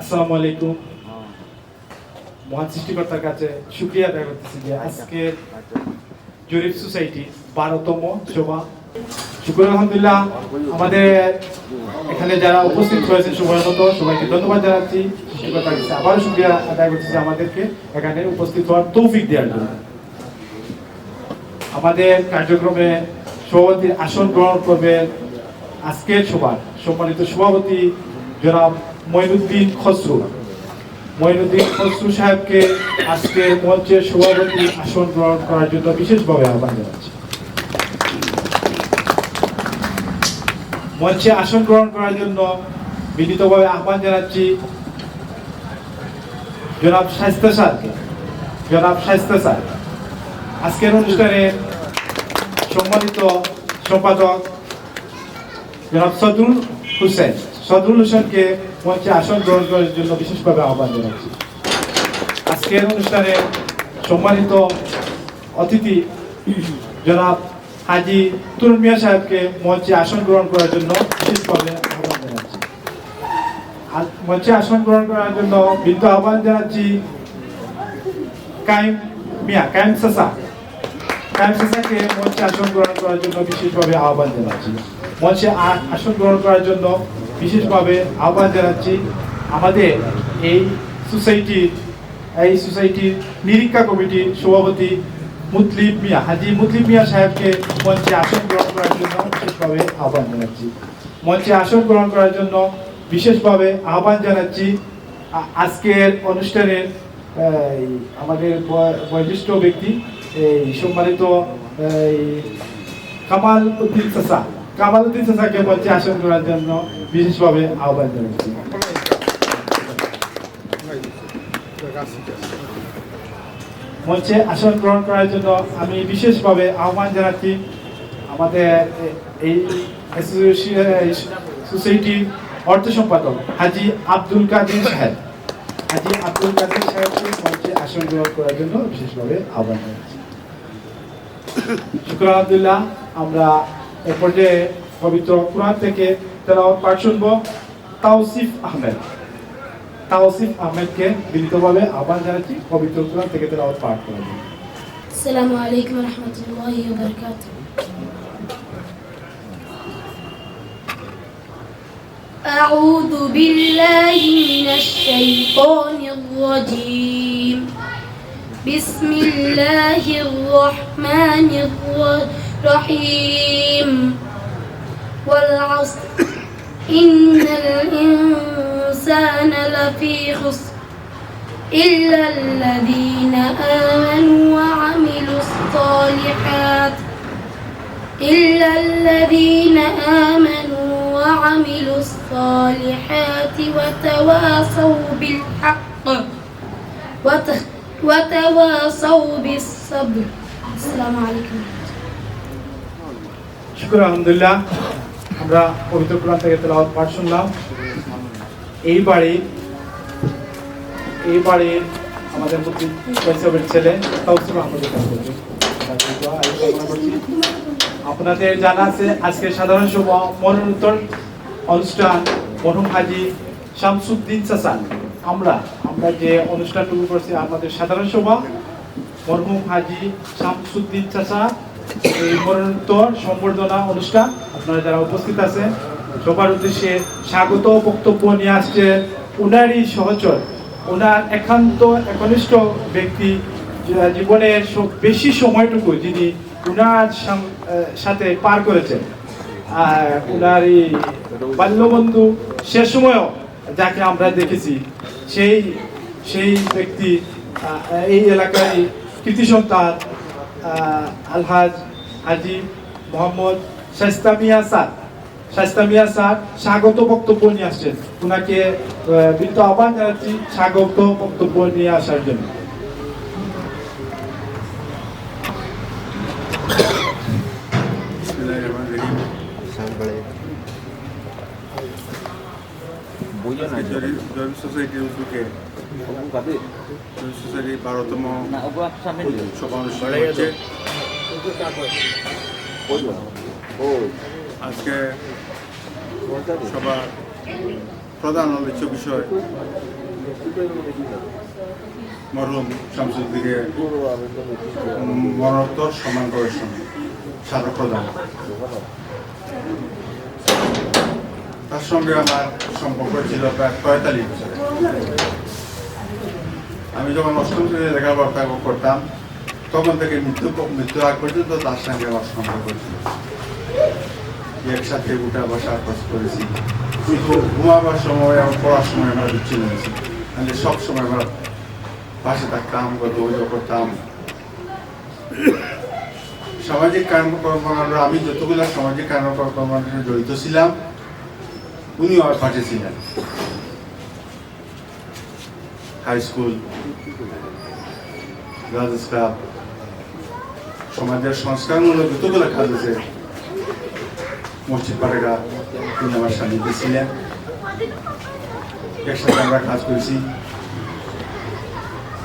আসসালামু আলাইকুম। মহান সৃষ্টিকর্তার কাছে শুকরিয়া আদায় করতেছি যে আজকের জরিপ সোসাইটি 12তম সভা। শুকর আলহামদুলিল্লাহ, আমাদের এখানে যারা উপস্থিত হয়েছেন সময় মতো সবাইকে ধন্যবাদ জানাচ্ছি। সৃষ্টিকর্তার কাছে আবারও শুকরিয়া আদায় করতেছি আমাদেরকে এখানে উপস্থিত হওয়ার তৌফিক দেওয়ার জন্য। আমাদের কার্যক্রমে সভাপতির আসন গ্রহণ করবেন আজকের সভার সম্মানিত সভাপতি জনাব মঈনুদ্দিন খসরু। মঈনুদ্দিন খসরু সাহেবকে আজকের মঞ্চের সভাপতি আসন গ্রহণ করার জন্য বিশেষভাবে আহ্বান জানাচ্ছি। মঞ্চে আসন গ্রহণ করার জন্য বিনীতভাবে আহ্বান জানাচ্ছি জনাব শায়েস্তা স্যারকে। জনাব শায়েস্তা স্যার আজকের অনুষ্ঠানে সম্মানিত সম্পাদক জনাব সদরুল হোসেনকে মঞ্চে আসন গ্রহণ করার জন্য বিশেষভাবে আহ্বান জানাচ্ছি। আজকের অনুষ্ঠানে সম্মানিত অতিথি জনাব হাজি তুরুন মিয়া সাহেবকে মঞ্চে আসন গ্রহণ করার জন্য বিশেষভাবে আহ্বান জানাচ্ছি। মঞ্চে আসন গ্রহণ করার জন্য বিনীত আহ্বান জানাচ্ছি কায়েম চাচাকে মঞ্চে আসন গ্রহণ করার জন্য বিশেষভাবে আহ্বান জানাচ্ছি। মঞ্চে আসন গ্রহণ করার জন্য বিশেষভাবে আহ্বান জানাচ্ছি আমাদের এই সোসাইটির নিরীক্ষা কমিটির সভাপতি হাজি মুতলিব মিয়া সাহেবকে মঞ্চে আসন গ্রহণ করার জন্য বিশেষভাবে আহ্বান জানাচ্ছি। মঞ্চে আসন গ্রহণ করার জন্য বিশেষভাবে আহ্বান জানাচ্ছি আজকের অনুষ্ঠানের আমাদের বয়োজ্যেষ্ঠ ব্যক্তি সম্মানিত কামাল উদ্দিন চাচাকে মঞ্চে আসন করার জন্য বিশেষভাবে আহ্বান জানাচ্ছি। মঞ্চে আসন গ্রহণ করার জন্য আমি বিশেষভাবে আহ্বান জানাচ্ছি আমাদের এই সোসাইটির অর্থ সম্পাদক হাজি আব্দুল কাদের সাহেবকে মঞ্চে আসন গ্রহণ করার জন্য বিশেষভাবে আহ্বান জানাচ্ছি। শুকর আলহামদুলিল্লাহ, আমরা এ পর্যায়ে পবিত্র কুরআন থেকে তেলাওয়াত পাঠ শুনব। তাওসিফ আহমেদকে বিনীতভাবে আহ্বান জানাচ্ছি পবিত্র কুরআন থেকে তেলাওয়াত পাঠ করার জন্য। আসসালামু আলাইকুম ওয়া রাহমাতুল্লাহি ওয়া বারাকাতুহু। أعوذ بالله من الشيطان الرجيم. بسم الله الرحمن الرحيم. والعصر إن الإنسان لفي خسر إلا الذين آمنوا وعملوا الصالحات وتواصوا بالحق وتواصوا بالصبر. السلام عليكم. শুকর আলহামদুলিল্লাহ, আমরা পবিত্র কুরআন থেকে তেলাওয়াত পাঠ শুনলাম। এইবারে আমাদের প্রতি পয়সাবের ছেলে তাওসিফ আহমেদের কাছে আপনাদের জানা আছে আজকে সাধারণ সভা মরণোত্তর অনুষ্ঠান মরহুম হাজি শামসুদ্দিন চাচা। আমরা যে অনুষ্ঠানটুকু করছি আমাদের সাধারণ সভা মরহুম হাজি শামসুদ্দিন চাচা এই মরণোত্তর সম্বর্ধনা অনুষ্ঠান। আপনারা যারা উপস্থিত আছেন সবার উদ্দেশ্যে স্বাগত বক্তব্য নিয়ে আসছে উনারই সহচর, ওনার একান্ত একনিষ্ঠ ব্যক্তি, জীবনের বেশি সময়টুকু যিনি উনার সাথে পার করেছেন, উনার এই বাল্যবন্ধু শেষ সময়ও যাকে আমরা দেখেছি সেই ব্যক্তি এই এলাকার কৃতি সন্তান আলহাজ হাজি মোহাম্মদ শায়েস্তা মিয়া স্যার স্বাগত বক্তব্য নিয়ে আসছেন। ওনাকে বিনীত আহ্বান জানাচ্ছি স্বাগত বক্তব্য নিয়ে আসার জন্য। সোসাইটির উদ্যোগে সোসাইটির 12তম সভা অনুষ্ঠিত হচ্ছে। আজকে সবার প্রধান আলোচ্য বিষয় মরহুম শামসুদ্দিনকে মরণোত্তর সম্মান প্রদর্শন স্মারক প্রদান। তার সঙ্গে আমার সম্পর্ক ছিল প্রায় 45 বছর। আমি যখন অষ্টম শ্রেণীতে লেখাপড়া করতাম তখন থেকে মৃত্যুর আগ পর্যন্ত তার সঙ্গে আমার সম্পর্ক ছিল। একসাথে উঠা বসা করেছি, শুধু ঘুমাবার সময় এবং পড়ার সময় আমরা বিচ্ছিন্ন হয়েছি, তাহলে সবসময় আমরা পাশে থাকতাম, গল্প করতাম। সামাজিক কর্মকাণ্ড, আমি যতগুলো সামাজিক কর্মকাণ্ডের সাথে জড়িত ছিলাম উনি আমার পাশে ছিলেন। হাই স্কুল, গার্লস ক্লাব, সমাজের সংস্কারমূলক যতগুলো কাজ আছে, মসজিদ পাড়েগা, তিনি আমার সান্নিধ্যে ছিলেন। একসাথে আমরা কাজ করেছি।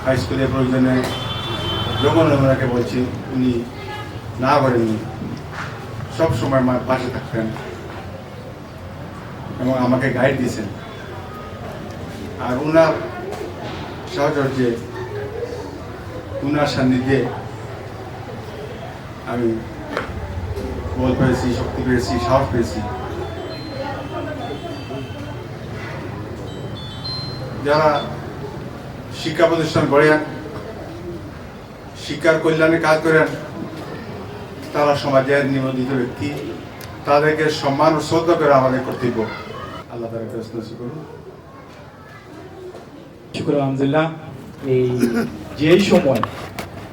হাই স্কুলের প্রয়োজনে যখন ওনাকে বলছি উনি না করেননি, সবসময় আমার পাশে থাকতেন এবং আমাকে গাইড দিয়েছেন। আর উনার সাহচর্যে, উনার সান্নিধ্যে আমি বল পেয়েছি, শক্তি পেয়েছি, সাহস পেয়েছি। যারা শিক্ষা প্রতিষ্ঠান গড়েন, শিক্ষার কল্যাণে কাজ করেন, তারা সমাজের নিবন্ধিত ব্যক্তি, তাদেরকে সম্মান ও শ্রদ্ধা করে আমাদের কর্তব্য। আল্লাহ তাআলা নসিব করুন। শুকর আলহামদুলিল্লাহ। এই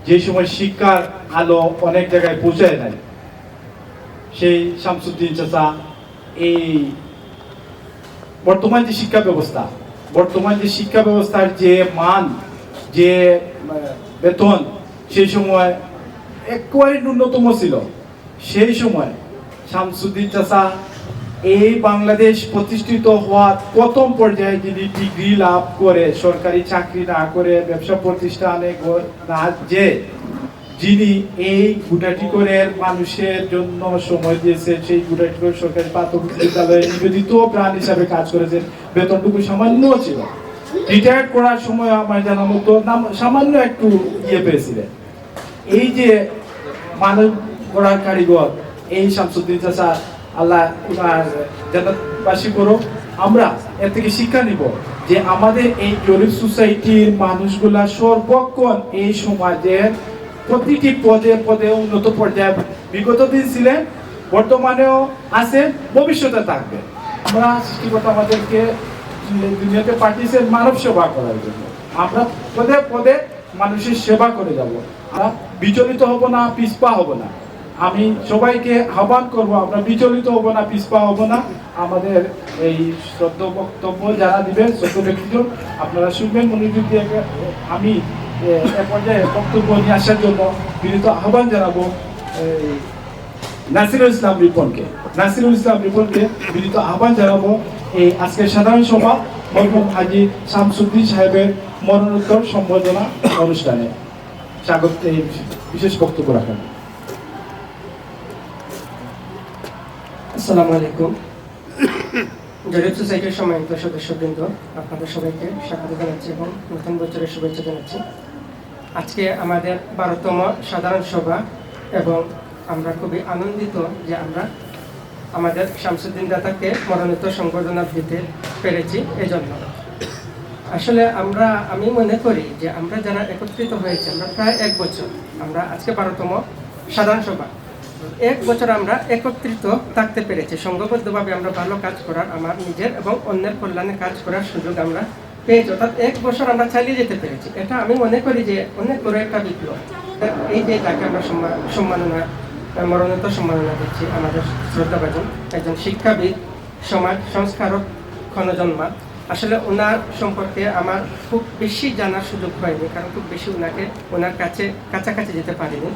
যে সময় শিক্ষার আলো অনেক জায়গায় পৌঁছায় নাই, সেই শামসুদ্দিন চাচা এই বর্তমান যে শিক্ষা ব্যবস্থার যে মান, যে বেতন সেই সময় একেবারে ন্যূনতম ছিল। সেই সময় শামসুদ্দিন চাচা এই বাংলাদেশ প্রতিষ্ঠিত হওয়ার প্রথম পর্যায়ে যিনি ডিগ্রি লাভ করে, সরকারি চাকরি না করে, ব্যবসা প্রতিষ্ঠানে না যে, যিনি এই গুটাটিকরের মানুষের জন্য সময় দিয়েছেন, সেই গুটাটিকর সরকারি প্রাথমিক বিদ্যালয়ে নিবেদিত প্রাণ হিসাবে কাজ করেছেন। বেতনটুকু সামান্য ছিল। রিটায়ার করার সময় আমার জানা মতো সামান্য একটু পেয়েছিলেন। এই যে মানব গড়ার কারিগর এই শামসুদ্দিন চাচা, আল্লাহ উনার জান্নাতবাসী করুক। আমরা এর থেকে শিক্ষা নিব যে আমাদের এই গরিব সোসাইটির মানুষগুলা সর্বক্ষণ এই সমাজের প্রতিটি পদে পদে উন্নত পর্যায়ে বিগত দিন ছিলেন, বর্তমানেও আছে, ভবিষ্যতে থাকবে। আমরা সৃষ্টিকর্তা আমাদেরকে দুনিয়াতে পাঠিয়েছেন মানব সেবা করার জন্য। আমরা পদে পদে মানুষের সেবা করে যাব। আমরা বিচলিত হব না, পিছপা হব না। আমি সবাইকে আহ্বান করব, আমরা বিচলিত হব না, পিছপা হব না। আমাদের এই শ্রদ্ধ বক্তব্য যারা দিবেন, শ্রদ্ধ ব্যক্তিজন আপনারা শুনবেন মনোযোগ দিয়ে। আমি এ পর্যায়ে বক্তব্য নিয়ে আসার জন্য বিনীত আহ্বান জানাবো নাসিরুল ইসলাম রিপনকে বিনীত আহ্বান জানাবো এই আজকের সাধারণ সভা মরহুম হাজী শামসুদ্দিন সাহেবের মরণোত্তর সম্বর্ধনা অনুষ্ঠানে স্বাগত, এই বিশেষ বক্তব্য রাখেন। আসসালামু আলাইকুম। জরিপ সোসাইটির সম্মানিত সদস্যবৃন্দ, আপনাদের সবাইকে স্বাগত জানাচ্ছি এবং নতুন বছরের শুভেচ্ছা জানাচ্ছি। আজকে আমাদের 12তম সাধারণ সভা এবং আমরা খুবই আনন্দিত যে আমরা আমাদের শামসুদ্দিন দাদাকে মরণোত্তর সংবর্ধনা দিতে পেরেছি। এজন্য আসলে আমি মনে করি যে আমরা যারা একত্রিত হয়েছি, আমরা প্রায় 1 বছর, আমরা আজকে 12তম সাধারণ সভা, 1 বছর আমরা একত্রিত থাকতে পেরেছি। সংঘবদ্ধভাবে আমরা ভালো কাজ করার, আমার নিজের এবং অন্যের কল্যাণে কাজ করার সুযোগ আমরা পেয়েছি, অর্থাৎ 1 বছর আমরা চালিয়ে যেতে পেরেছি। এটা আমি মনে করি যে অনেক বড় একটা বিপ্লব। এই যে তাকে আমরা মরণোত্তর সম্মাননা দিচ্ছি, আমাদের শ্রদ্ধাভাজন একজন শিক্ষাবিদ, সমাজ সংস্কারক, ক্ষণজন্মা। আসলে ওনার সম্পর্কে আমার খুব বেশি জানার সুযোগ হয়নি, কারণ খুব বেশি ওনার কাছাকাছি যেতে পারিনি।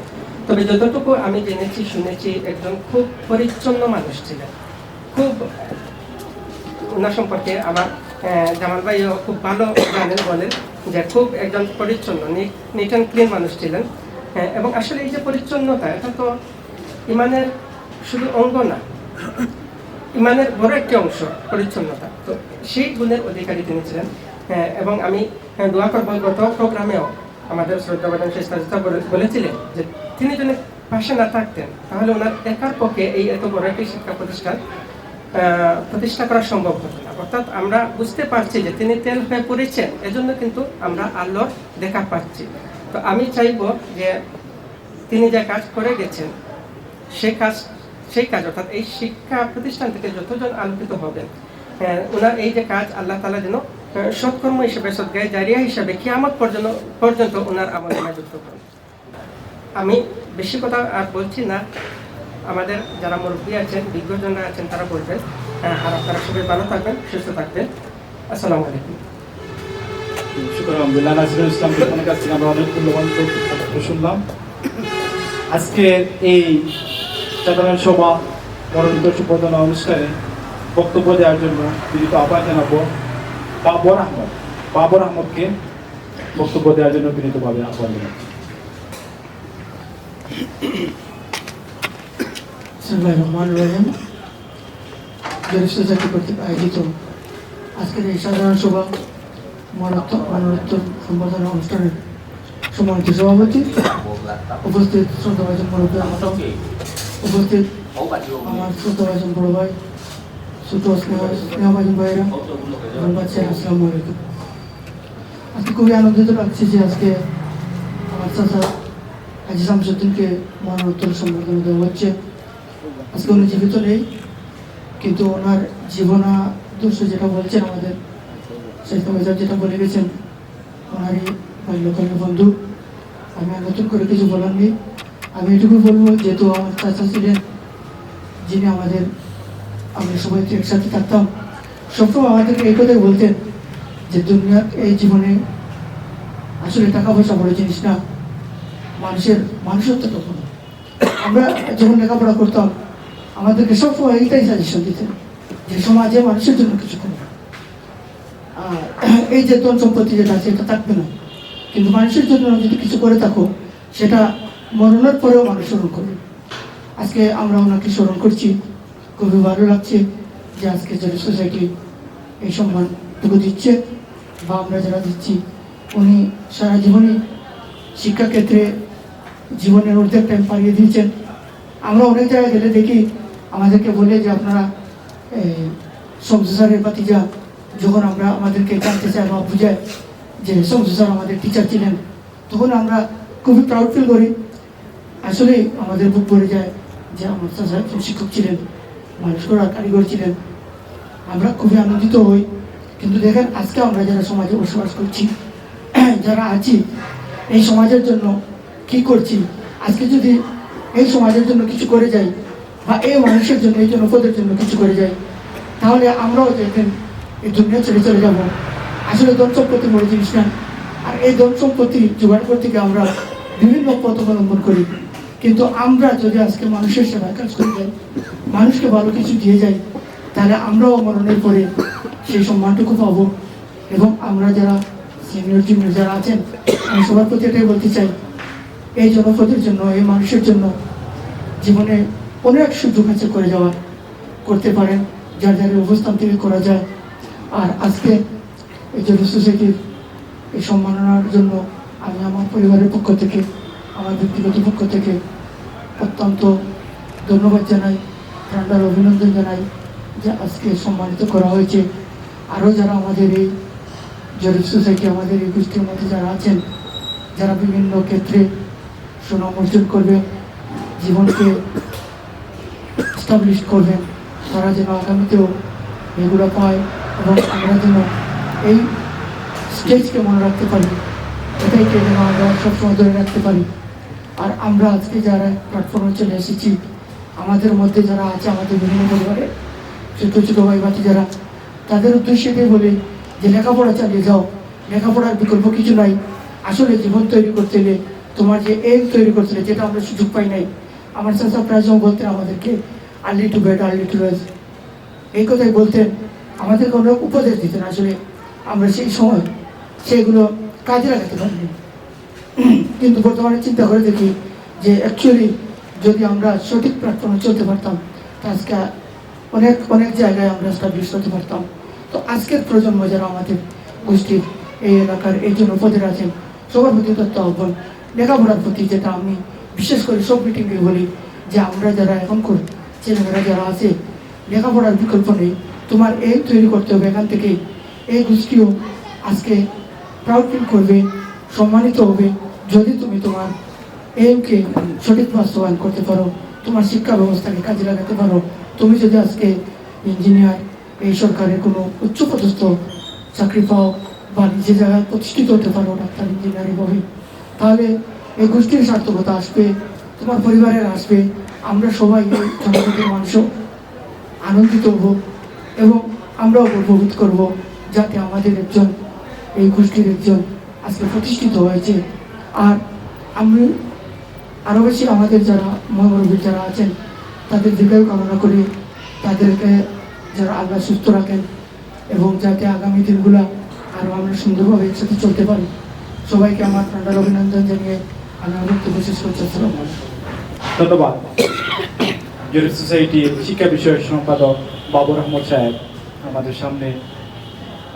তবে যতটুকু আমি জেনেছি, শুনেছি, একজন খুব পরিচ্ছন্ন মানুষ ছিলেন। খুব ওনার সম্পর্কে আমার জামাল ভাইও খুব ভালো জানেন, বলেন যে খুব একজন পরিচ্ছন্ন, নিট অ্যান্ড ক্লিন মানুষ ছিলেন। এবং আসলে এই যে পরিচ্ছন্নতা, এটা তো ইমানের শুধু অঙ্গ না, ইমানের বড় একটি অংশ পরিচ্ছন্নতা। তো সেই গুণের অধিকারী তিনি ছিলেন। এবং আমি দোয়া করব, গত প্রোগ্রামেও আমাদের শ্রদ্ধাবাদন শেষ বলেছিলেন যে তিনি যদি পাশে না থাকতেন তাহলে ওনার একার পক্ষে এই এত বড় একটি শিক্ষা প্রতিষ্ঠা করা সম্ভব হতো না। অর্থাৎ আমরা বুঝতে পারছি যে তিনি তেল হয়ে পড়েছেন, এজন্য কিন্তু আমরা আল্লাহর দেখা পাচ্ছি। তো আমি চাইব যে তিনি যে কাজ করে গেছেন সেই কাজ অর্থাৎ এই শিক্ষা প্রতিষ্ঠান থেকে যতজন আলোকিত হবেন, ওনার এই যে কাজ আল্লাহ তাআলা যেন সৎকর্ম হিসেবে, সদগায়ে জারিয়া হিসেবে কিয়ামত পর্যন্ত ওনার আমলে যুক্ত করেন। আমি বেশি কথা আর বলছি না, আমাদের যারা মুরব্বী আছেন, বিজ্ঞজনরা আছেন, তারা বলবেন। আর আপনারা সবাই ভালো থাকবেন, সুস্থ থাকবেন। আসসালামু আলাইকুম। আলহামদুলিল্লাহ, নাসিরুল ইসলাম আপনার কাছ থেকে আমরা অনেক মূল্যবান তথ্য শুনলাম। আজকের এই সাধারণ সভা মরণোত্তর সম্বর্ধনা অনুষ্ঠানে বক্তব্য দেওয়ার জন্য বিনীত আহ্বান জানাবো বাবর আহমদকে বক্তব্য দেওয়ার জন্য বিনীতভাবে আহ্বান জানাচ্ছি। সোসাইটি কর্তৃক আয়োজিত আজকের এই সাধারণ সভা মরণোত্তর সম্বর্ধনা অনুষ্ঠানের সম্মানিত সভাপতি, উপস্থিত শ্রদ্ধাভাজন মুরব্বী, উপস্থিত আমার শ্রদ্ধাভাজন বড় ভাই, ছোট স্নেহভাজন ভাইরা, আসসালামু আলাইকুম। আজকে খুবই আনন্দিত লাগছে যে আজকে আমার চাচা হাজী শামসুদ্দিনকে মরণোত্তর সম্বর্ধনা দেওয়া হচ্ছে। আজকে উনি জীবিত নেই, কিন্তু ওনার জীবনাদর্শ যেটা বলছেন আমাদের যেটা বলে গেছেন, ওনারই বাল্যকালের বন্ধু। আমি আর নতুন করে কিছু বলার নেই। আমি এটুকু বলবো, যেহেতু আমার চাচা ছিলেন যিনি আমরা সবাই একসাথে থাকতাম, সবসময় আমাদেরকে এই কথাই বলতেন যে দুনিয়ার এই জীবনে আসলে টাকা পয়সা বড় জিনিস না, মানুষত্ব তখন। আমরা যখন লেখাপড়া করতাম আমাদেরকে সবসময় এইটাই সাজেশন দিতেন যে সমাজে মানুষের জন্য কিছু করবে। এই যে ধন সম্পত্তি যেটা আছে এটা থাকবে না, কিন্তু মানুষের জন্য যদি কিছু করে থাকো সেটা মরণের পরেও মানুষ স্মরণ করবে। আজকে আমরা ওনাকে স্মরণ করছি, খুবই ভালো লাগছে যে আজকে যারা সোসাইটি এই সম্মানটুকু দিচ্ছে বা আমরা যারা দিচ্ছি। উনি সারা জীবনই শিক্ষাক্ষেত্রে জীবনের অর্ধেক টাইম পাড়িয়ে দিয়েছেন। আমরা অনেক জায়গায় গেলে দেখি আমাদেরকে বলে যে আপনারা শমসু স্যারের ভাতিজা, যখন আমরা আমাদেরকে জানতে চাই বা বুঝায় যে শমসু স্যার আমাদের টিচার ছিলেন, তখন আমরা খুবই প্রাউড ফিল করি। আসলে আমাদের বুক ভরে যায় যে আমার চাচা একজন শিক্ষক ছিলেন, মানুষ করার কারিগর ছিলেন। আমরা খুবই আনন্দিত হই। কিন্তু দেখেন আজকে আমরা যারা সমাজে বসবাস করছি, যারা আছি, এই সমাজের জন্য কি করছি, আজকে যদি এই সমাজের জন্য কিছু করে যাই বা এই মানুষের জন্য, এই জনপদের জন্য কিছু করে যাই, তাহলে আমরাও দেখেন এই দুনিয়া ছেড়ে চলে যাব। আসলে ধন সম্পত্তি বড় জিনিস না। আর এই ধন সম্পত্তি জোগাড় করতে গিয়ে আমরা বিভিন্ন পথ অবলম্বন করি, কিন্তু আমরা যদি আজকে মানুষের সেবায় কাজ করে যাই, মানুষকে ভালো কিছু দিয়ে যাই, তাহলে আমরাও মরণের পরে সেই সম্মানটুকু পাবো। এবং আমরা যারা সিনিয়র জুনিয়র যারা আছেন, আমি সবার প্রতি এটাই বলতে চাই, এই জনপদের জন্য, এই মানুষের জন্য জীবনে অনেক সুযোগ আছে করে যাওয়ার, করতে পারেন, যার যার অবস্থান থেকে করা যায়। আর আজকে এই যে সোসাইটির এই সম্মাননার জন্য আমি আমার পরিবারের পক্ষ থেকে, আমার ব্যক্তিগত পক্ষ থেকে অত্যন্ত ধন্যবাদ জানাই, ঠান্ডার অভিনন্দন জানাই যে আজকে সম্মানিত করা হয়েছে। আরও যারা আমাদের এই জরিপ সোসাইটি, আমাদের এই গোষ্ঠীর মধ্যে যারা আছেন, যারা বিভিন্ন ক্ষেত্রে সুনাম অর্জন করবেন, জীবনকে এস্টাবলিশ করবেন, তারা যেন আগামীতেও এগুলো পায় এবং আমরা যেন এই স্টেজকে মনে রাখতে পারি, এটাইকে যেন আমরা সবসময় ধরে রাখতে পারি। আর আমরা আজকে যারা প্ল্যাটফর্মে চলে এসেছি, আমাদের মধ্যে যারা আছে, আমাদের বিভিন্ন পরিবারে ছোটো ছোটো ভাই বাতি যারা, তাদের উদ্দেশ্যে এটাই বলি যে লেখাপড়া চালিয়ে যাও, লেখাপড়ার বিকল্প কিছু নাই। আসলে জীবন তৈরি করতে হলে, তোমার যে এম তৈরি করতে হলে, যেটা আমরা সুযোগ পাই নাই। আমার চাচা প্রায় যখন বলতেন আমাদেরকে early to bed early to rise, এই কথাই বলতেন, আমাদেরকে অনেক উপদেশ দিতেন। আসলে আমরা সেই সময় সেগুলো কাজে লাগাতে পারিনি, কিন্তু বর্তমানে চিন্তা করে দেখি যে অ্যাকচুয়ালি যদি আমরা সঠিক প্ল্যাটফর্মে চলতে পারতাম, তা আজকে অনেক অনেক জায়গায় আমরা স্টাবলিশ হতে পারতাম। তো আজকের প্রজন্ম যারা আমাদের গোষ্ঠীর এই এলাকার এই জনপদের আছেন, সবার প্রতি তথ্য আহ্বান, লেখাপড়ার প্রতি যেটা আমি বিশেষ করে সব মিটিংয়ে বলি যে আমরা যারা এখনকার ছেলেমেয়েরা যারা আছে, লেখাপড়ার বিকল্প নেই, তোমার এই তৈরি করতে হবে। এখান থেকে এই গোষ্ঠীও আজকে প্রাউড ফিল করবে, সম্মানিত হবে যদি তুমি তোমার এইমকে সঠিক বাস্তবায়ন করতে পারো, তোমার শিক্ষা ব্যবস্থাকে কাজে লাগাতে পারো। তুমি যদি আজকে ইঞ্জিনিয়ার, এই সরকারের কোনো উচ্চপদস্থ চাকরি পাও বা নিজে জায়গায় প্রতিষ্ঠিত হতে পারো ডাক্তার ইঞ্জিনিয়ারিং হবে, তাহলে এই গোষ্ঠীর সার্থকতা আসবে, তোমার পরিবারের আসবে। আমরা সবাই এই জনগণের মানুষও আনন্দিত হব এবং আমরাও গর্ববোধ করব যাতে আমাদের একজন এই গোষ্ঠীর একজন আজকে প্রতিষ্ঠিত হয়েছে। আর আমি আরও বেশি আমাদের যারা মহামুরব্বী যারা আছেন তাদের দীর্ঘায়ু কামনা করি, তাদেরকে যারা আল্লাহ সুস্থ রাখেন এবং যাতে আগামী দিনগুলো আরও আমরা সুন্দরভাবে একসাথে চলতে পারি। সবাইকে আমার প্রাণাল অভিনন্দন জানিয়ে আমি আমার বক্তব্য শেষ করছি। আসসালামু আলাইকুম। ধন্যবাদ। জরিপ সোসাইটির শিক্ষা বিষয়ক সম্পাদক বাবুর আহমদ সাহেব আমাদের সামনে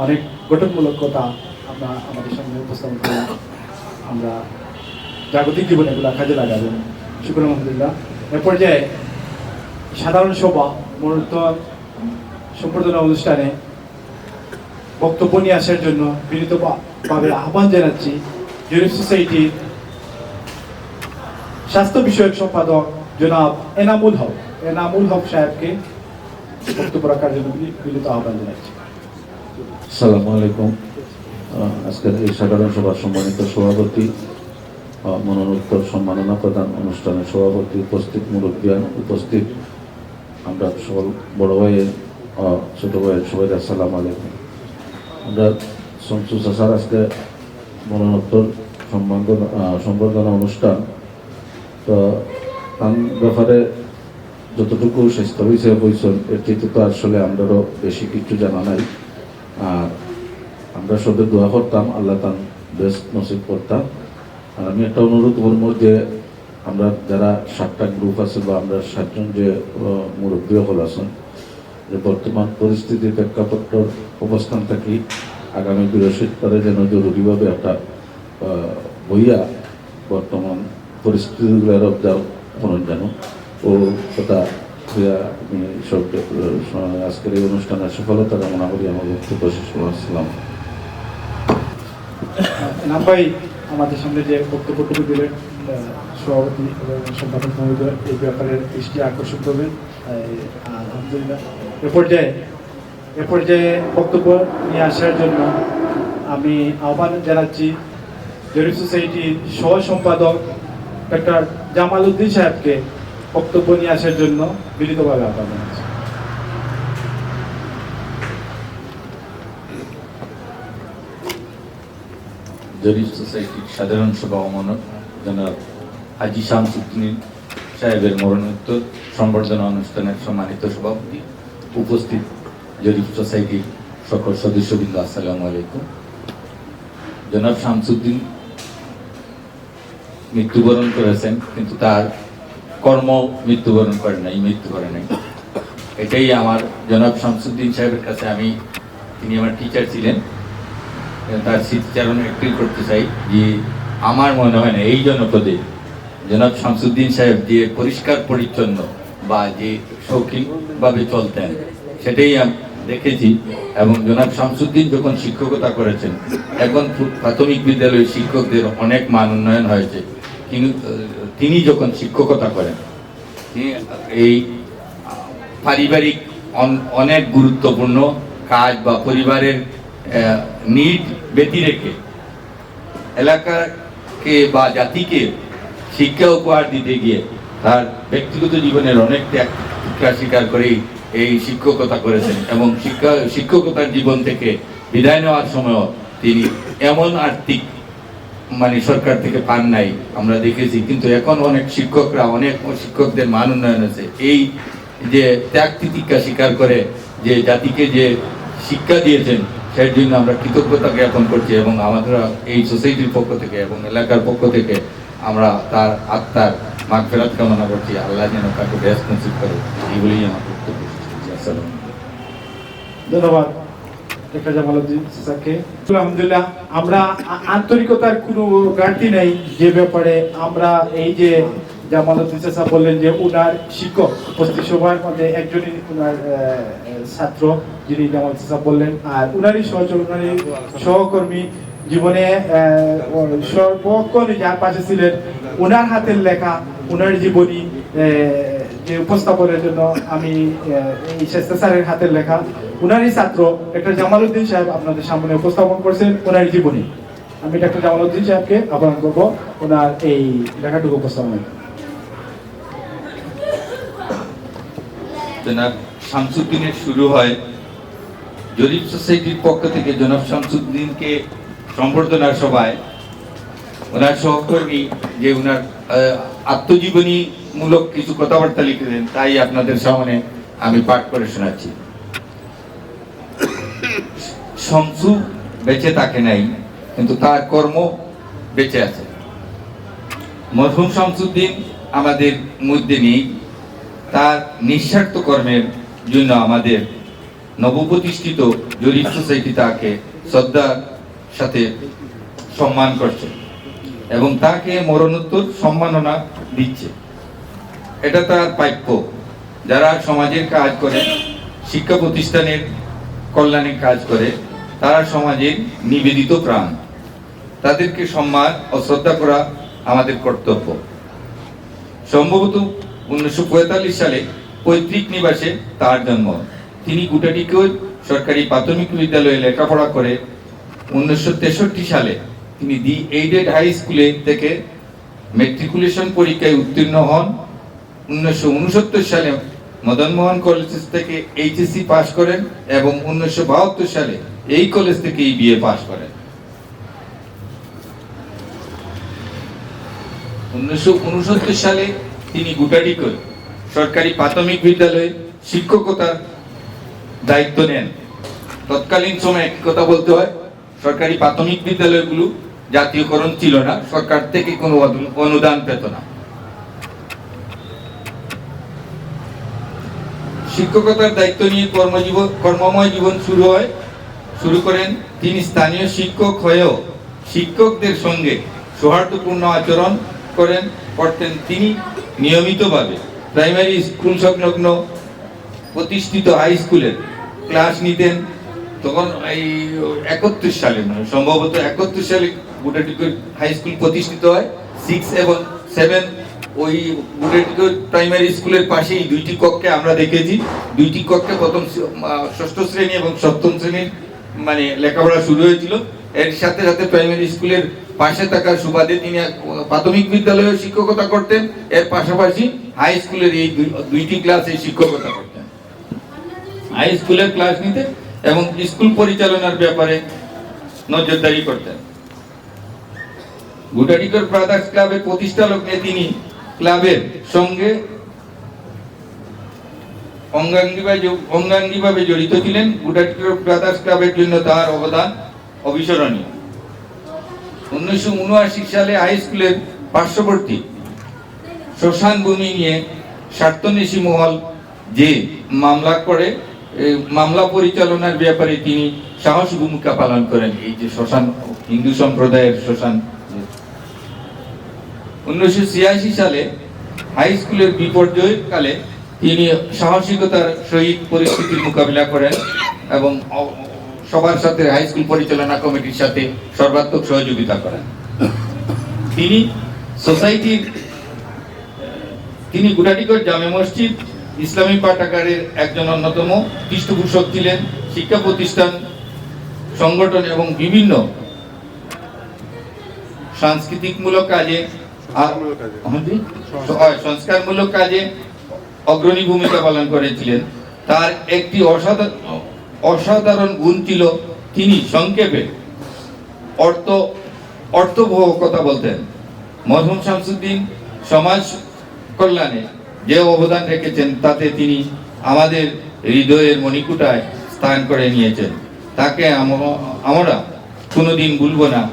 অনেক গঠনমূলক কথা আমরা আমাদের সামনে উপস্থাপন করলাম। আমরা জাগতিক জীবনে এগুলো কাজে লাগাবেন। শুকর আলহামদুলিল্লাহ। এ পর্যায়ে সাধারণ সভা মনোনয়ন সম্বর্ধনা অনুষ্ঠানে বক্তব্য নিয়ে আসার জন্য বিনীতভাবে আহ্বান জানাচ্ছি জরিপ সোসাইটির স্বাস্থ্য বিষয়ক সম্পাদক জনাব এনামুল হক সাহেবকে বক্তব্য রাখার জন্য বিনীত আহ্বান জানাচ্ছি। আসসালামু আলাইকুম। আজকের এই সাধারণ সভার সম্মানিত সভাপতি, মনোনয়ন সম্মাননা প্রদান অনুষ্ঠানের সভাপতি, উপস্থিত মুরব্বিয়ান, উপস্থিত আমরা সকল বড় ভাইয়ের, ছোট ভাইয়ের সবাই আসসালামু আলাইকুম। আমরা শমসু চাচার আজকে মনোনয়ন সম্বর্ধনা অনুষ্ঠান, তো তার ব্যাপারে যতটুকু স্বাস্থ্য বিষয়ে বলছেন এর থেকে তো আসলে আমাদেরও বেশি কিছু জানা নাই। আর আমরা সবে দোয়া করতাম আল্লাহ তান বেস্ট নসিব করতাম। আর আমি একটা অনুরোধ করবো যে আমরা যারা 7টা গ্রুপ আছে বা আমরা 7 জন যে মুরব্বী হল আছেন, যে বর্তমান পরিস্থিতির প্রেক্ষাপট অবস্থান থাকি আগামী বৃহস্পতিবারে যেন জরুরিভাবে একটা বইয়া বর্তমান পরিস্থিতিগুলোর অবজার্ভ করেন যেন ও কথা আমি সব আজকের এই অনুষ্ঠানের সফলতা কামনা করি। আমার বক্তব্য শেষ করলাম। নাম ভাই আমাদের সামনে যে বক্তব্যটুকু দিলেন সভাপতি এবং সম্পাদক মহোদয় এই ব্যাপারে দৃষ্টি আকর্ষণ করবেন। আলহামদুলিল্লাহ। এ পর্যায়ে বক্তব্য নিয়ে আসার জন্য আমি আহ্বান জানাচ্ছি জরিপ সোসাইটির সহ সম্পাদক ডক্টর জামাল উদ্দিন সাহেবকে বক্তব্য নিয়ে আসার জন্য বিনীতভাবে আহ্বান জানাচ্ছি। জরিপ সোসাইটির সাধারণ সভা জনাব হাজী শামসুদ্দিন সাহেবের মরণোত্তর সম্বর্ধনা অনুষ্ঠানের সম্মানিত সভাপতি, উপস্থিত জরিপ সোসাইটির সকল সদস্যবৃন্দ আসসালামু আলাইকুম। জনাব শামসুদ্দিন মৃত্যুবরণ করেছেন, কিন্তু তার কর্ম মৃত্যুবরণ করে নাই, মৃত্যু করে নাই। এটাই আমার জনাব শামসুদ্দিন সাহেবের কাছে তিনি আমার টিচার ছিলেন, তার স্মৃতিচারণে একটুই করতে চাই যে আমার মনে হয় না এই জনপদে জনাব শামসুদ্দিন সাহেব যে পরিষ্কার পরিচ্ছন্ন বা যে শৌখিনভাবে চলতেন সেটাই আমি দেখেছি। এবং জনাব শামসুদ্দিন যখন শিক্ষকতা করেছেন, এখন প্রাথমিক বিদ্যালয়ের শিক্ষকদের অনেক মান উন্নয়ন হয়েছে। তিনি যখন শিক্ষকতা করেন এই পারিবারিক অনেক গুরুত্বপূর্ণ কাজ বা পরিবারের নিড ব্যতি রেখে এলাকাকে বা জাতিকে শিক্ষা উপহার দিতে গিয়ে তার ব্যক্তিগত জীবনের অনেক ত্যাগ স্বীকার করেই এই শিক্ষকতা করেছেন। এবং শিক্ষকতার জীবন থেকে বিদায় নেওয়ার সময়ও তিনি এমন আর্থিক সরকার থেকে পান নাই আমরা দেখেছি। কিন্তু এখন অনেক শিক্ষকদের মান উন্নয়ন হয়েছে। এই যে ত্যাগ তিতিক্ষা স্বীকার করে যে জাতিকে যে শিক্ষা দিয়েছেন সেই জন্য আমরা কৃতজ্ঞতা জ্ঞাপন করছি। এবং আমাদের এই সোসাইটির পক্ষ থেকে এবং এলাকার পক্ষ থেকে আমরা তার আত্মার মাগফিরাত কামনা করছি। আল্লাহ যেন তাকে বেহেশত নসিব করে, এইগুলোই আমার বক্তব্য। আসসালাম। ধন্যবাদ ডক্টর জামালউদ্দিন স্যারকে। আলহামদুলিল্লাহ, আমরা আন্তরিকতার কোনো ঘাটতি নেই যে ব্যাপারে আমরা এই যে জামালউদ্দিন স্যার বললেন যে উনার শিক্ষক উপস্থিত সবার মধ্যে একজনই উনার ছাত্র, যিনি জামালউদ্দিন স্যার বললেন, আর উনারই সহকর্মী জীবনে সর্বক্ষণ যার পাশে ছিলেন, উনার হাতের লেখা, উনার জীবনী যে উপস্থাপনের জন্য আমি এই শেস্তা স্যারের হাতের লেখা, উনারই ছাত্র ডক্টর জামালউদ্দিন সাহেব আপনাদের সামনে উপস্থাপন করছেন ওনার জীবনী। আমি ডক্টর জামালউদ্দিন সাহেবকে আহ্বান করবো ওনার এই লেখাটুকু উপস্থাপন। জনাব শামসুদ্দিনের শুরু হয় জরিপ সোসাইটির পক্ষ থেকে জনাব শামসুদ্দিনকে সম্বর্ধনার সভায় ওনার সহকর্মী যে ওনার আত্মজীবনী মূলক কিছু কথাবার্তা লিখেছেন, তাই আপনাদের সামনে আমি পাঠ করে শোনাচ্ছি। শামসু বেঁচে থাকে নাই, কিন্তু তার কর্ম বেঁচে আছে। মরহুম শামসুদ্দিন আমাদের মধ্যে নেই, তার নিঃস্বার্থ কর্মের জন্য আমাদের নবপ্রতিষ্ঠিত জরিপ সোসাইটি তাকে শ্রদ্ধার সাথে সম্মান করছে এবং তাকে মরণোত্তর সম্মাননা দিচ্ছে। এটা তার প্রাপ্য। যারা সমাজের কাজ করে, শিক্ষা প্রতিষ্ঠানের কল্যাণে কাজ করে, তারা সমাজের নিবেদিত প্রাণ। তাদেরকে সম্মান ও শ্রদ্ধা করা আমাদের কর্তব্য। সম্ভবত 1945 সালে পৈতৃক নিবাসে তার জন্ম। তিনি গুটাটিকোর সরকারি প্রাথমিক বিদ্যালয়ে লেখাপড়া করে 1963 সালে তিনি দি এইডেড হাই স্কুলে থেকে ম্যাট্রিকুলেশন পরীক্ষায় উত্তীর্ণ হন। 1969 সালে মদন মোহন কলেজ থেকে এইচএসসি পাস করেন এবং 1972 সালে এই কলেজ থেকে বিএ পাস করেন। 1969 সালে তিনি গুটাটিকোর সরকারি প্রাথমিক বিদ্যালয়ে শিক্ষকতার দায়িত্ব নেন। তৎকালীন সময়ে একটি কথা বলতে হয়, সরকারি প্রাথমিক বিদ্যালয়গুলো জাতীয়করণ ছিল না, সরকার থেকে কোনো অনুদান পেত না। শিক্ষকতার দায়িত্ব নিয়ে কর্মময় জীবন শুরু করেন। তিনি স্থানীয় শিক্ষক হয়েও শিক্ষকদের সঙ্গে সৌহার্দ্যপূর্ণ আচরণ করতেন। তিনি নিয়মিতভাবে প্রাইমারি স্কুল সংলগ্ন প্রতিষ্ঠিত হাই স্কুলের ক্লাস নিতেন। তখন এই 71 সালে, সম্ভবত 71 সালে গুটাটিকোর হাই স্কুল প্রতিষ্ঠিত হয়। 6 এবং 7 ওই গুটাটিকোর প্রাইমারি স্কুলের পাশেই দুইটি কক্ষে আমরা দেখেছি। দুইটি কক্ষে প্রথম 6ষ্ঠ শ্রেণী এবং 7ম শ্রেণীর মানে লেখাপড়া শুরু হয়েছিল। এর সাথে সাথে প্রাইমারি স্কুলের পাশে থাকার সুবাদে তিনি প্রাথমিক বিদ্যালয়ে শিক্ষকতা করতেন। এর পাশাপাশি হাই স্কুলের এই দুইটি ক্লাসে শিক্ষকতা করতেন। হাই স্কুলের ক্লাস নিতেন এবং স্কুল পরিচালনার ব্যাপারে নজরদারি করতেন। গুটাটিকোর ব্রাদার্স ক্লাবের প্রতিষ্ঠা লগ্নে তিনি ক্লাবের সঙ্গে অঙ্গাঙ্গিভাবে জড়িত ছিলেন। গুটাটিকোর ব্রাদার্স ক্লাবের জন্য তার অবদান অবিস্মরণীয়। 1979 সালে হাই স্কুলের পার্শ্ববর্তী শ্মশান ভূমি নিয়ে স্বার্থন্বেষী মহল যে মামলা করে, মামলা পরিচালনার ব্যাপারে তিনি সাহসী ভূমিকা পালন করেন। এই যে শ্মশান, হিন্দু সম্প্রদায়ের শ্মশান। 1986 সালে হাই স্কুলের বিপর্যয়ের কালে তিনি সাহসিকতার সহিত পরিস্থিতির মোকাবিলা করেন এবং সবার সাথে হাই স্কুল পরিচালনা কমিটির সাথে সর্বাত্মক সহযোগিতা করেন। তিনি গুটাটিকোর জামে মসজিদ ইসলামী পাঠাগারের একজন অন্যতম পৃষ্ঠপোষক ছিলেন। শিক্ষা প্রতিষ্ঠান, সংগঠন এবং বিভিন্ন সাংস্কৃতিকমূলক কাজে, সংস্কারমূলক কাজে অগ্রণী ভূমিকা পালন করেছিলেন। তার একটি অসাধারণ গুণ ছিল, তিনি সংক্ষেপে অর্থবহ কথা বলতেন। মরহুম শামসুদ্দিন সমাজ কল্যাণে যে অবদান রেখেছেন তাতে তিনি আমাদের হৃদয়ের মণিকুটায় স্থান করে নিয়েছেন। তাকে আমরা কোনোদিন ভুলব না।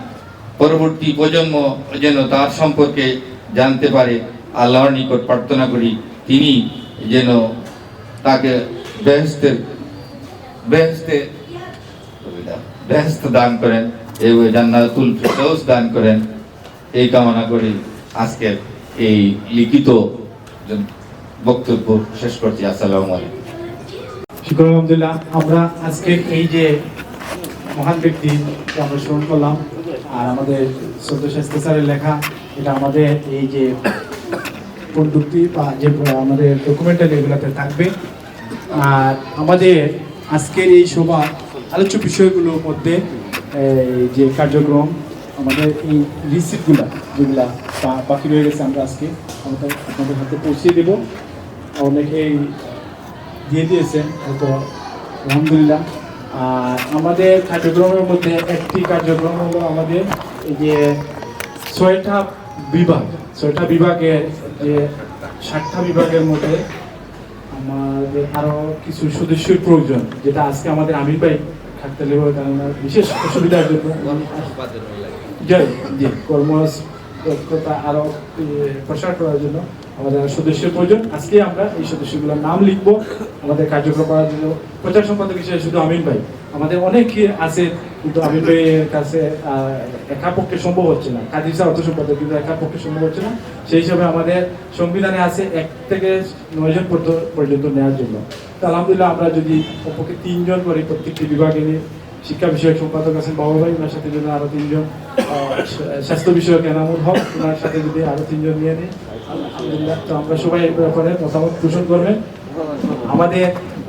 পরবর্তী প্রজন্ম যেন তার সম্পর্কে জানতে পারে। আল্লাহর নিকট প্রার্থনা করি তিনি যেন তাকে বেহেশত দান করেন, এই জান্নাতুল ফিরদাউস দান করেন, এই কামনা করি আজকের এই লিখিত বক্তব্য শেষ করছি। আসসালামু আলাইকুম। শুকর আলহামদুলিল্লাহ, আমরা আজকে এই যে মহান ব্যক্তি আমরা স্মরণ করলাম, আর আমাদের শ্রদ্ধা শাস্ত্রী স্যারের লেখা, এটা আমাদের এই যে পণ্ডিতি বা যে আমাদের ডকুমেন্টারি এগুলোতে থাকবে। আর আমাদের আজকের এই সভা আলোচ্য বিষয়গুলোর মধ্যে এই যে কার্যক্রম, আমাদের এই রিসিপ্টগুলো যেগুলা বাকি রয়ে গেছে, আমরা আজকে আপনাদের হাতে পৌঁছে দেবো। অনেকেই দিয়ে দিয়েছেন হয়তো, আলহামদুলিল্লাহ। আর আমাদের কার্যক্রমের মধ্যে একটি কার্যক্রম হলো আমাদের এই যে 6টা বিভাগের যে 7টা বিভাগের মধ্যে আমাদের আরো কিছু সদস্যের প্রয়োজন, যেটা আজকে আমাদের আমির ভাই থাকতে লেগে কারণ বিশেষ অসুবিধার জন্য কর্মদক্ষতা আরো প্রসার করার জন্য আমাদের সদস্যের প্রয়োজন। আজকে আমরা এই সদস্যগুলোর নাম লিখবো আমাদের কার্যক্রম করার জন্য। প্রচার সম্পাদক হিসেবে শুধু আমিন ভাই, আমাদের অনেকে আছে কিন্তু আমিন ভাইয়ের কাছে একা পক্ষে সম্ভব হচ্ছে না। কাজী সাহেব অর্থ সম্পাদক, কিন্তু একা পক্ষে সম্ভব হচ্ছে না। সেই হিসাবে আমাদের সংবিধানে আছে 1 থেকে 9 জন পর্যন্ত নেওয়ার জন্য। তো আলহামদুলিল্লাহ, আমরা যদি অপক্ষে 3 জন করি, প্রত্যেকটি বিভাগে নিয়ে শিক্ষা বিষয়ক সম্পাদক আছেন বাবা ভাই, ওনার সাথে যদি আরো 3 জন, স্বাস্থ্য বিষয়ক এনামুল হক, ওনার সাথে যদি আরো 3 জন নিয়ে নিই, আলহামদুলিল্লাহ। তো আমরা সবাই এই ব্যাপারে মতামত পোষণ করবেন। আমাদের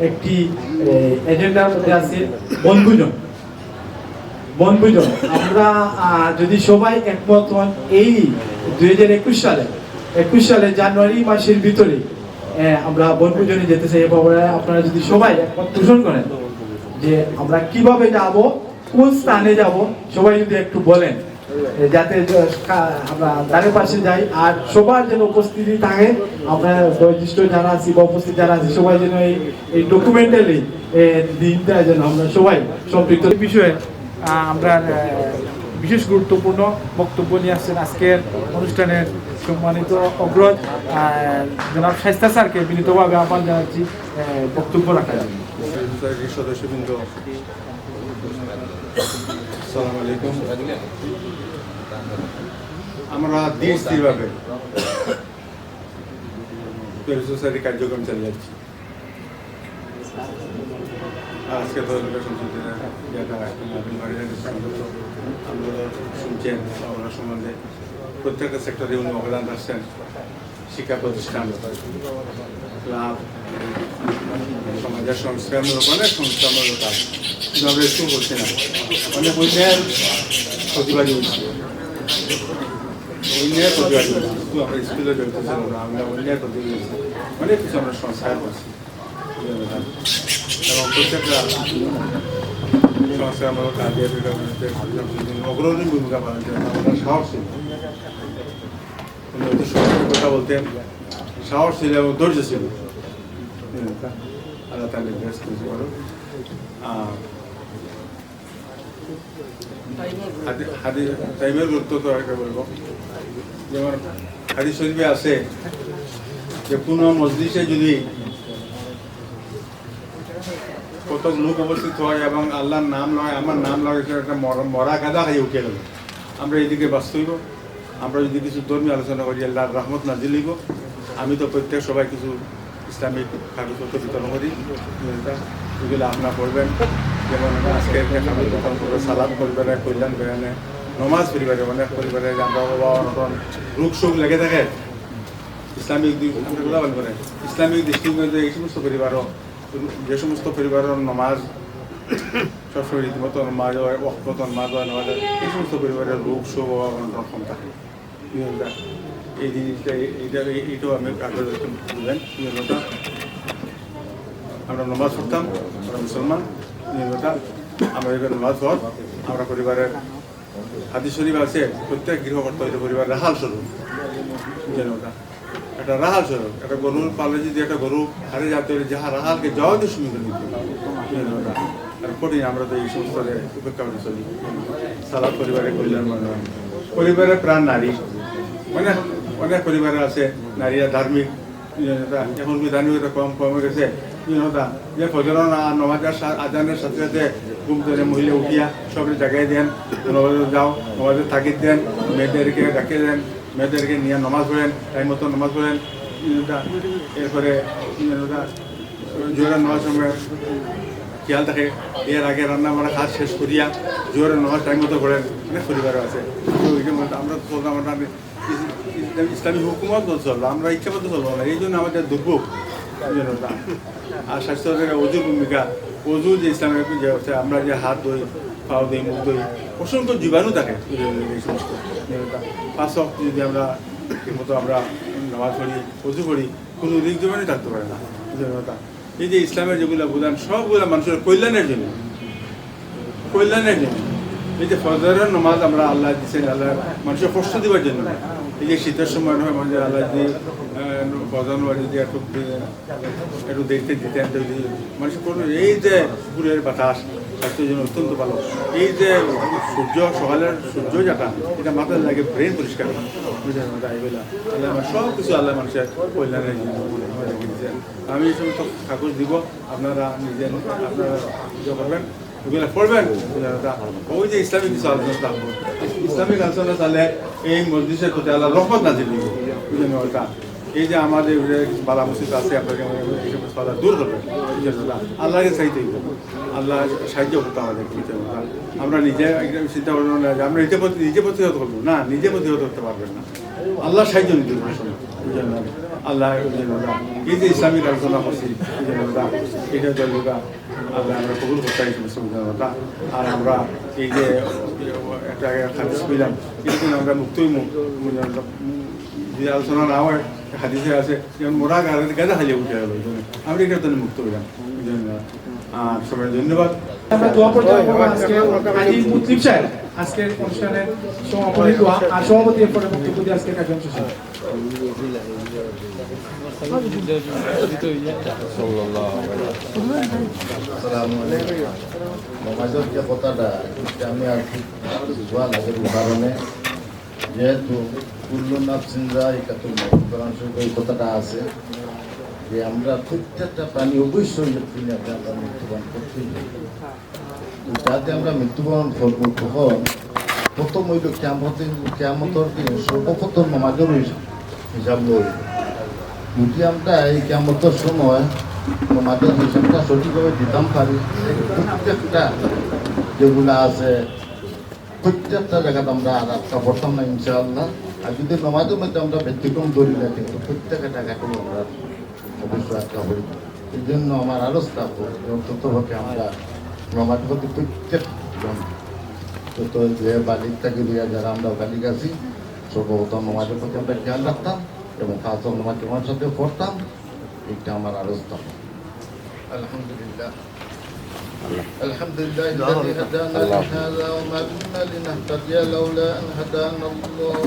একটি এজেন্ডার মধ্যে আছে বনভোজন। আমরা যদি সবাই একমত হন, এই 2021 সালে জানুয়ারি মাসের ভিতরে আমরা বনভোজনে যেতে চাই। আপনারা যদি সবাই একমত পোষণ করেন যে আমরা কিভাবে যাব, কোন স্থানে যাব, সবাই যদি একটু বলেন, যাতে আমরা দ্বারের পাশে যাই আর সবার যেন উপস্থিতি থাকে। আমরা বয়োজ্যেষ্ঠ যারা আছি বা উপস্থিত যারা আছি সবাই যেন এই ডকুমেন্টারি দিনটা যেন আমরা সবাই সম্পৃক্ত বিষয়ে আমরা বিশেষ গুরুত্বপূর্ণ বক্তব্য নিয়ে আসছেন আজকের অনুষ্ঠানের সম্মানিত অগ্রজ জনাব শায়েস্তা স্যারকে বিনীতভাবে আহ্বান জানাচ্ছি বক্তব্য রাখার জন্য। সদস্যবৃন্দ, আসসালামু আলাইকুম। আমরা দৃঢ়ভাবে সোসাইটি কার্যক্রম চালিয়ে যাচ্ছি। আজকে তো আপনারা শুনছেন আপনার সম্বন্ধে প্রত্যেকটা সেক্টরে উনি অবদান রাখছেন। শিক্ষা প্রতিষ্ঠান, ক্লাব, সমাজের সংস্কারমূলক অনেক সংস্কারমূলক কাজ, কিন্তু আমরা একটু বলছি না। অনেক অন্যায়ের প্রতিবাদী হচ্ছি, অন্যায়ের প্রতিবাদী হচ্ছি। কিন্তু আমরা স্কুলে জড়িতেছিলাম না, আমরা অন্যায়ের প্রতিবাদী হচ্ছি। অনেক কিছু আমরা সংস্কার করছি এবং প্রত্যেকটা সংস্কারমূলক কাজে অগ্রণী ভূমিকা পালন করেন। আমরা সাহসী, উনি অতি সহজে কথা বলতেন, সাহস ছিল এবং ধৈর্য ছিল। আল্লাহ তাহলে ব্যস্ত করো। টাইমের গুরুত্ব তো একটা বলবো, যেমন হাদিস শরীফে আছে যে কোনো মজলিসে যদি কত লোক উপস্থিত হয় এবং আল্লাহর নাম নয়, আমার নাম নয়, একটা মরা গাদা খাই উঠে গেল। আমরা এইদিকে বাস্তব হইব। আমরা যদি কিছু ধর্মীয় আলোচনা করি, আল্লাহর রহমত নাজিল হইব। আমি তো প্রত্যেক সবাই কিছু ইসলামিক কাগজপত্র বিতরণ করি, এগুলো আপনারা করবেন। যেমন আজকে সালাদ পরিবারে কল্যাণ বেড়ানে, নমাজ পরিবারে, অনেক পরিবারে আমরা অনটন রোগ শোক লেগে থাকে। ইসলামিক বলেন ইসলামিক দৃষ্টিভঙ্গিতে এই সমস্ত পরিবারও, যে সমস্ত পরিবারের নমাজ সবসময় রীতিমতো নমাজ হয়, অক্ষমত নমাজ হয়, নমাজ হয়, এই সমস্ত পরিবারের রোগ শোক অনটন থাকে। এই জিনিসটা এইটাও আমি আগ্রহ বুঝবেন। আমরা নমাজ পড়তাম, আমরা মুসলমান, আমরা এবার নমাজ পড়, আমরা পরিবারের হাদিস শরীফ আছে প্রত্যেক গৃহকর্তা হইতে পরিবার রাহাল স্বরূপ। একটা রাহাল স্বরূপ, একটা গরুর পালে যদি একটা গরু হারে যাতে হলে যাহা রাহালকে যাওয়া দিয়ে সুবিধা দিতে আর কঠিন। আমরা তো এই সমস্ত উপেক্ষা করে চলি। সালাদ পরিবারের কল্যাণ মনে হয়, পরিবারের প্রাণ নারী। অনেক অনেক পরিবারে আছে নারীরা ধার্মিক, এখন ধার্মিকতা কম হয়ে গেছে, বিনোদা যে ফজরের নমাজের আজানের সাথে সাথে ঘুম ধরে মহিলা উঠিয়া সবের জায়গায় দেন, নমাজে যাও, নমাজে তাগিদ দেন, মেয়েদেরকে ডাকে দেন, মেয়েদেরকে নিয়ে নমাজ পড়েন, টাইম মতো নমাজ পড়েন। এরপরে জোরে নেওয়ার সময় খেয়াল থাকে, এর আগে রান্না বান্না কাজ শেষ করিয়া জোরে নেওয়ার টাইম মতো করেন, অনেক পরিবারও আছে। তো আমরা তো চললাম, আমরা ইসলামী হুকুমত চললো, আমরা ইচ্ছা মতো চলবো না, এই জন্য আমাদের দুর্ভোগ। আর স্বাস্থ্যের অজুর ভূমিকা, অজু যে ইসলামের যে হচ্ছে, আমরা যে হাত ধুই, পাও দিই, মুখ ধুই, অসংখ্য জীবাণু থাকে এই সমস্ত। 5 ওয়াক্ত যদি আমরা ঠিকমতো আমরা নামাজ পড়ি, অজু করি, কোনো দিক জীবাণু থাকতে পারে না। এই যে ইসলামের যেগুলো বিধান, সবগুলো মানুষের কল্যাণের জন্য, কল্যাণের জন্য। এই যে ফজরের নামাজ আমরা আল্লাহ দিচ্ছেন, আল্লাহ মানুষের কষ্ট দেওয়ার জন্য। এই যে শীতের সময় নয়, মানে আল্লাহ যদি ফজর যদি একটু দেখতে দিতেন, মানুষের কোনো এই যে পুকুরের বাতাস স্বাস্থ্যের জন্য অত্যন্ত ভালো। এই যে সূর্য, সকালের সূর্য যেটা, এটা মাথায় লাগে, ব্রেন পরিষ্কার এইগুলা আল্লাহ সব কিছু আল্লাহ মানুষের কল্যাণের জন্য দিচ্ছেন। আমি এই সমস্ত কাগজ দিব, আপনারা নিজে আপনারা ইয়ে করবেন, ওগুলো পড়বেন। ওই যে ইসলামিক কিছু আলোচনা থাকবো, ইসলামিক আলোচনা তাহলে এই মসজিদের প্রতি আল্লাহ রহমত নাজিল দিব। বুঝলেন ওটা, এই যে আমাদের কিছু বালা মসজিদ আছে, আপনাকে এই সমস্ত বাধা দূর করবেন। আল্লাহকে চাইতে আল্লাহ সাহায্য করতে আমাদের। আমরা নিজে চিন্তা করবো না যে আমরা নিজে প্রতিহত করবো না, নিজে প্রতিহত করতে পারবেন না, আল্লাহ সাহায্য নিতে বুঝলেন। আল্লাহ এই যে ইসলামিক আলোচনা করছি, এটা জলুকা আল্লাহ আমরা কবুল করতে এই সমস্ত বুঝলাম। আর আমরা এই যে একটা হাদিস পেলাম, কিন্তু আমরা মুক্তই মুখ যে আলোচনা না হয়, হাদিসে আছে যেমন মোরা গাঁদা খাইলে উঠে গেল, আমরা এটার জন্য মুক্ত হইলাম। আর সবাই ধন্যবাদ। আমরা দোয়া করতে পারবো আজকে হাজী মুতলিব সাহেব আজকের অনুষ্ঠানের সমাপনী দোয়া আর সভাপতি এরপরে বক্তব্য দিয়ে আজকের কার্যক্রম শেষ হবে। নমাজের যে কথাটা আমি আর ঠিক বুঝবা লাগে, কারণে যেহেতু কুল্লু নাফসিন যায়িকাতুল মউত, কোরআন শরীফে এই কথাটা আছে যে আমরা প্রত্যেকটা প্রাণী অবশ্যই আমরা মৃত্যুবরণ করতেই। যাতে আমরা মৃত্যুবরণ করবো, তখন প্রথম হইল কেয়ামতের দিন সর্বপ্রথম নমাজের হিসাব লই। যদি আমরা এই কেয়ামতের সময় নমাজের হিসাবটা সঠিকভাবে দিতাম পারি, প্রত্যেকটা যেগুলো আছে প্রত্যেকটা জায়গাতে আমরা আর আটকা পড়তাম না ইনশাআল্লাহ। আর যদি নমাজের মধ্যে আমরা ব্যতিক্রম করি না, কিন্তু প্রত্যেকটা জায়গাতেও আমরা অবশ্যই আটকা পড়ি। এই জন্য আমার আরও থাকবো অন্ততভাবে আমরা নমাজ প্রতি প্রত্যেকজন যত যে বালিক থেকে দিয়া যারা আমরা বালিক আছি, সর্বপ্রথম নমাজের প্রতি আমরা খেয়াল রাখতাম এবং খাস নমাজ তোমার সাথে পড়তাম। এটা আমার আরও থাকবো। আলহামদুলিল্লাহ الحمد لله الذي هدانا لهذا وما كنا لنهتدي لولا أن هدانا الله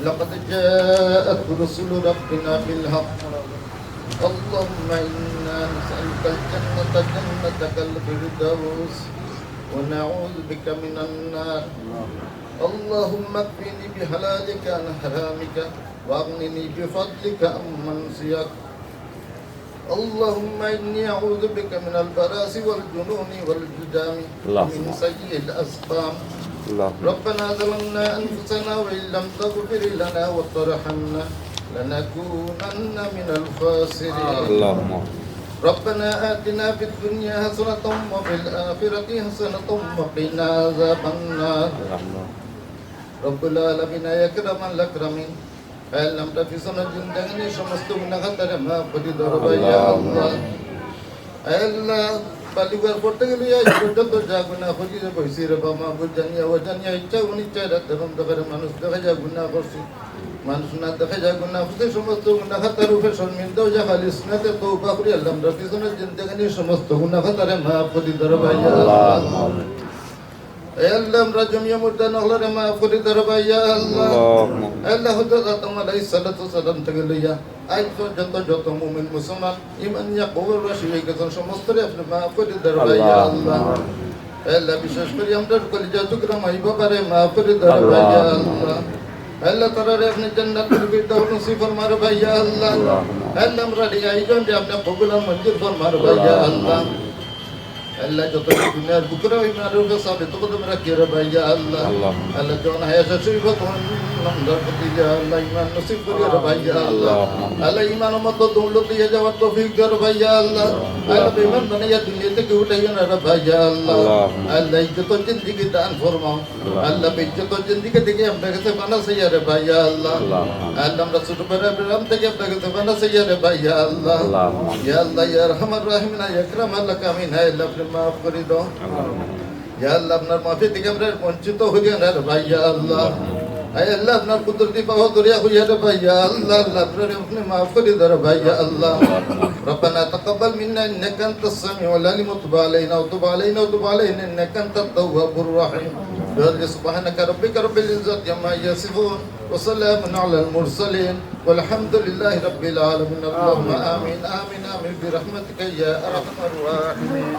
لقد جاءت رسل ربنا بالحق اللهم إنا نسألك الجنة جنتك الفردوس ونعوذ بك من النار اللهم اكفني بحلالك عن حرامك واغنني بفضلك عمن سواك اللهم إني أعوذ بك من البراس والجنون والجذام من سيء الأسقام ربنا ظلمنا أنفسنا وإن لم تغفر لنا وترحمنا لنكونن من الخاسرين ربنا آتنا في الدنيا حسنة وفي الآخرة حسنة وقنا عذاب النار رب العالمين يا أكرم الأكرمين আল্লাহটা পিছনের জিন্দেগি সমস্ত গুনাহগারে মাফ করে দাও ইয়া আল্লাহ। আল্লাহ বালিগার করতে গেলে এই পর্যন্ত যা গুনাহ করিয়ে বসে রে বাবা, বুঝানিয়া ওজানিয়া ইচ্ছা অনিচ্ছা রাখতে করে মানুষ দেখা যায় গুনাহ করছে, মানুষ না দেখা যায় গুনাহ করছে, সমস্ত গুনাহগারের উপরে শর্মিন্দা হয়ে খালিস নাতে তওবা করে আল্লাহটা পিছনের জিন্দেগি সমস্ত গুনাহগারে মাফ করে দাও ইয়া আল্লাহ। আল্লাহ আমরা জমিয়া মুর্দা নহলরে মাফ করে দাও ইয়া আল্লাহ। আল্লাহ হযরত আদম আলাইহিস সালাতু সালাম থেকে লইয়া আজ পর্যন্ত যত মুমিন মুসলমান ঈমান নিয়ে কবর বাসী হয়ে গেছেন সমস্তরে আপনি মাফ করে দাও ইয়া আল্লাহ। আল্লাহ বিশেষ করে আমরা কলিজা টুকরা মাই বাবারে মাফ করে দাও ইয়া আল্লাহ। আল্লাহ তাআলা আপনি জান্নাতুল ফিরদাউস নসিব ফরমার ভাই ইয়া আল্লাহ আল্লাহ আমরা এই আয়োজন যে আপনি কবুল আর মঞ্জুর ফরমার ভাই ইয়া আল্লাহ আল্লাহ যত দুনিয়ার বুকরা ওই মারুফে সাবিত কদম রাখিয়ে রে ভাই ইয়া আল্লাহ আল্লাহ যখন হায়াত শরীফ তখন নামদার প্রতি ইয়া আল্লাহ ঈমান নসিব করিয়ে রে ভাই ইয়া আল্লাহ আল্লাহ ঈমান মত দৌলত দিয়ে যাওয়ার তৌফিক দে রে ভাই ইয়া আল্লাহ আল্লাহ বেঈমান বানাইয়া দুনিয়া থেকে উঠাইয়া না রে ভাই ইয়া আল্লাহ আল্লাহ ইজ্জত জিন্দেগি দান ফরমাও আল্লাহ ইজ্জত জিন্দেগি থেকে আপনার কাছে বানা সাইয়া রে ভাই ইয়া আল্লাহ আল্লাহ আমরা ছোট বেরাম থেকে আপনার কাছে বানা সাইয়া রে ভাই ইয়া আল্লাহ ইয়া আল্লাহ ইয়া রহমান রহিম না ইকরাম আল্লাহ কামিন হে আল্লাহ আপনি মাফ করে দাও ইয়া আল্লাহ আপনার মাফি থেকে আমরা বঞ্চিত হইয়া না রে ভাই ইয়া আল্লাহ আয় আল্লাহ আপনার কুদরতি পাওয়া দরিয়া হইয়া রে ভাই ইয়া আল্লাহ আল্লাহ আপনি মাফ করে দাও রে ভাই ইয়া আল্লাহ ربنا تقبل منا انك انت السميع العليم وتب علينا وتب علينا وتب علينا انك انت التواب الرحيم سبحانك ربك رب العزة عما يصفون وسلام على المرسلين والحمد لله رب العالمين اللهم آمين آمين آمين برحمتك يا أرحم الراحمين